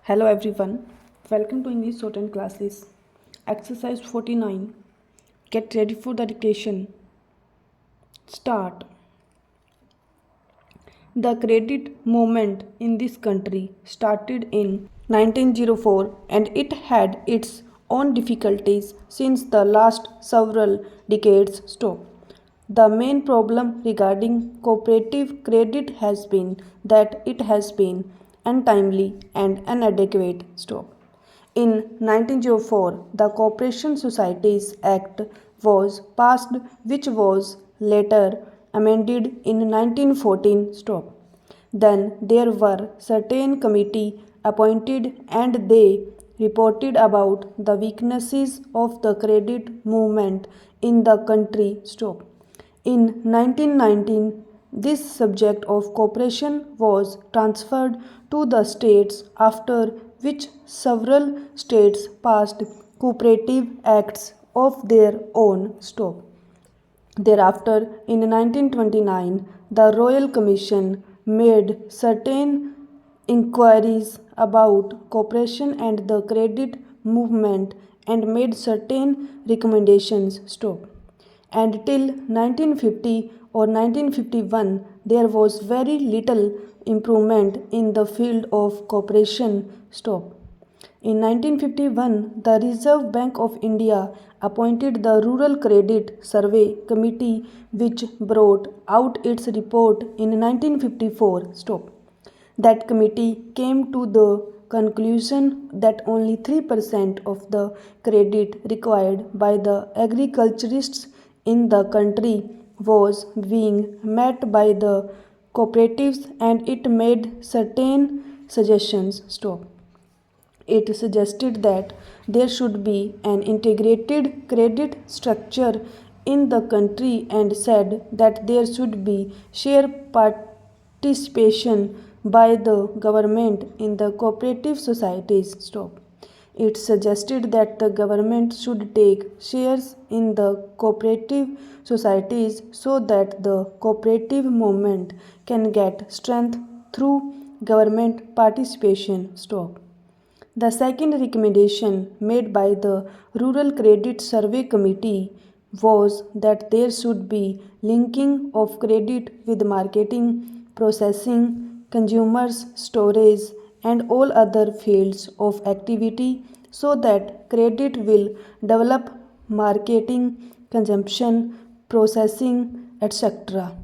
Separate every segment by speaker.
Speaker 1: Hello everyone, welcome to English Shorthand classes. Exercise 49. Get ready for the dictation. Start. The credit movement in this country started in 1904 and it had its own difficulties since the last several decades. Stop. The main problem regarding cooperative credit has been that it has been untimely and inadequate. Stop. In 1904, the Corporation Societies Act was passed, which was later amended in 1914. Stop. Then there were certain committee appointed and they reported about the weaknesses of the credit movement in the country. Stop. In 1919, this subject of cooperation was transferred to the states, after which several states passed cooperative acts of their own. Stop. Thereafter, in 1929, the Royal Commission made certain inquiries about cooperation and the credit movement and made certain recommendations. Stop. And till 1950 or 1951, there was very little improvement in the field of cooperation. Stop. In 1951, the Reserve Bank of India appointed the Rural Credit Survey Committee, which brought out its report in 1954. Stop. That committee came to the conclusion that only 3% of the credit required by the agriculturists in the country was being met by the cooperatives, and it made certain suggestions. Stop. It suggested that there should be an integrated credit structure in the country and said that there should be share participation by the government in the cooperative societies. Stop. It suggested that the government should take shares in the cooperative societies so that the cooperative movement can get strength through government participation. Stop. The second recommendation made by the Rural Credit Survey Committee was that there should be linking of credit with marketing, processing, consumers, storage, and all other fields of activity so that credit will develop marketing, consumption, processing, etc.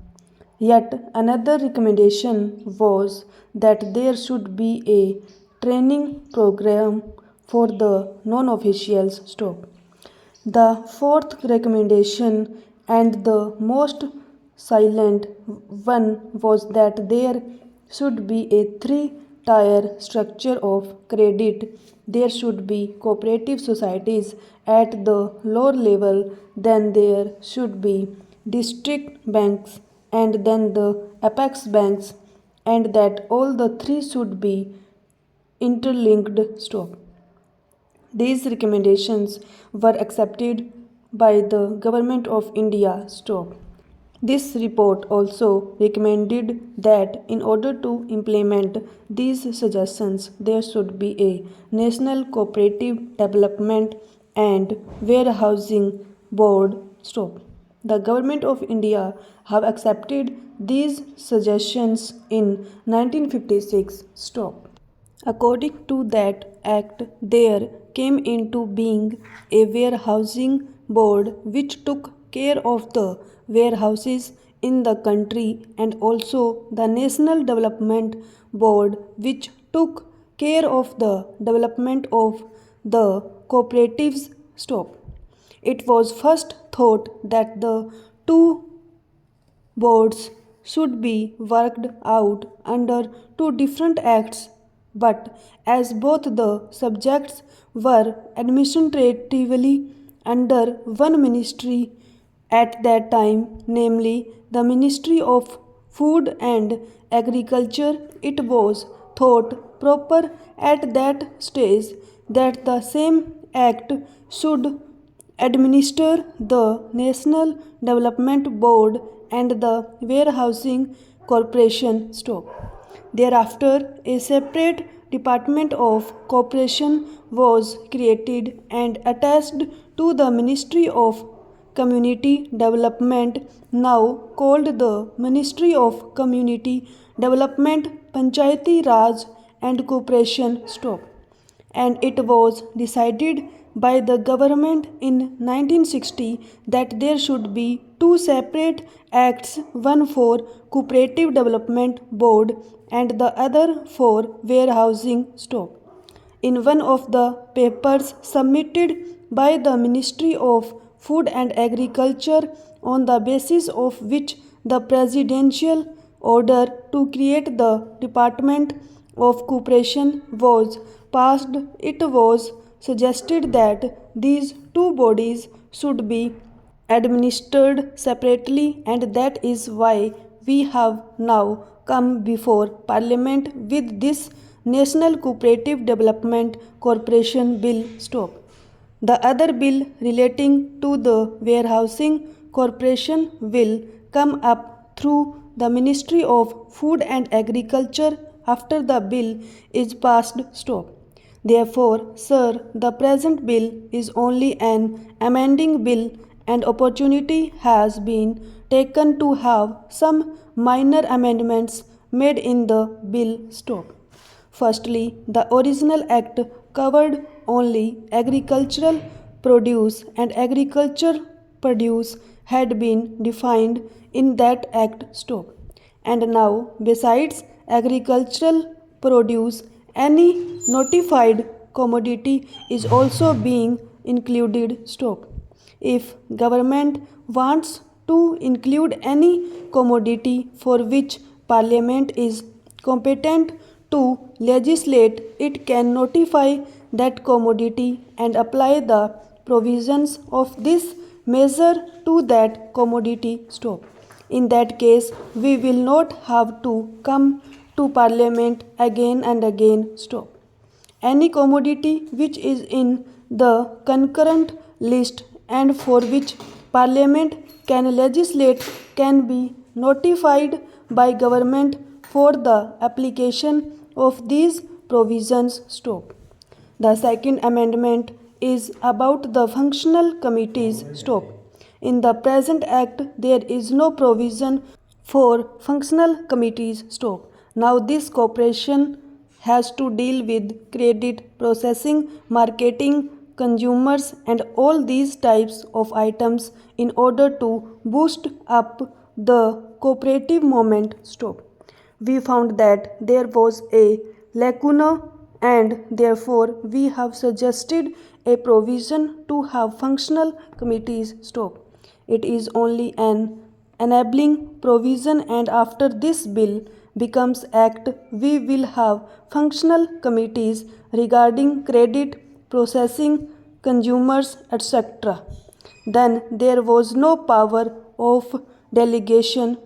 Speaker 1: Yet another recommendation was that there should be a training program for the non-officials. Stop. The fourth recommendation and the most silent one was that there should be a three-tier structure of credit. There should be cooperative societies at the lower level, then there should be district banks, and then the apex banks, and that all the three should be interlinked. Stop. These recommendations were accepted by the Government of India. Stop. This report also recommended that in order to implement these suggestions, there should be a National Cooperative Development and Warehousing Board. Stop. The Government of India have accepted these suggestions in 1956. Stop. According to that act, there came into being a warehousing board which took care of the warehouses in the country, and also the National Development Board which took care of the development of the cooperatives. Stop. It was first thought that the two boards should be worked out under two different acts, but as both the subjects were administratively under one ministry at that time, namely the Ministry of Food and Agriculture, it was thought proper at that stage that the same act should administer the National Development Board and the Warehousing Corporation. Stop. Thereafter, a separate Department of Corporation was created and attached to the Ministry of Community Development, now called the Ministry of Community Development, Panchayati Raj and Corporation. And it was decided by the government in 1960 that there should be two separate acts, one for Cooperative Development Board and the other for warehousing. In one of the papers submitted by the Ministry of Food and Agriculture, on the basis of which the presidential order to create the Department of Cooperation was passed, it was suggested that these two bodies should be administered separately, and that is why we have now come before Parliament with this National Cooperative Development Corporation Bill. The other bill relating to the warehousing corporation will come up through the Ministry of Food and Agriculture after the bill is passed. Therefore, sir, the present bill is only an amending bill, and opportunity has been taken to have some minor amendments made in the bill. Firstly, the original act covered only agricultural produce, and agriculture produce had been defined in that act. And now, besides agricultural produce, any notified commodity is also being included. If government wants to include any commodity for which Parliament is competent to legislate, it can notify that commodity and apply the provisions of this measure to that commodity. In that case, we will not have to come to Parliament again and again. Any commodity which is in the concurrent list and for which Parliament can legislate can be notified by government for the application of these provisions. The second amendment is about the functional committees. In the present act, there is no provision for functional committees. Now this corporation has to deal with credit, processing, marketing, consumers and all these types of items in order to boost up the cooperative movement. We found that there was a lacuna, and therefore we have suggested a provision to have functional committees. It is only an enabling provision, and after this bill becomes act, we will have functional committees regarding credit, processing, consumers, etc. Then there was no power of delegation.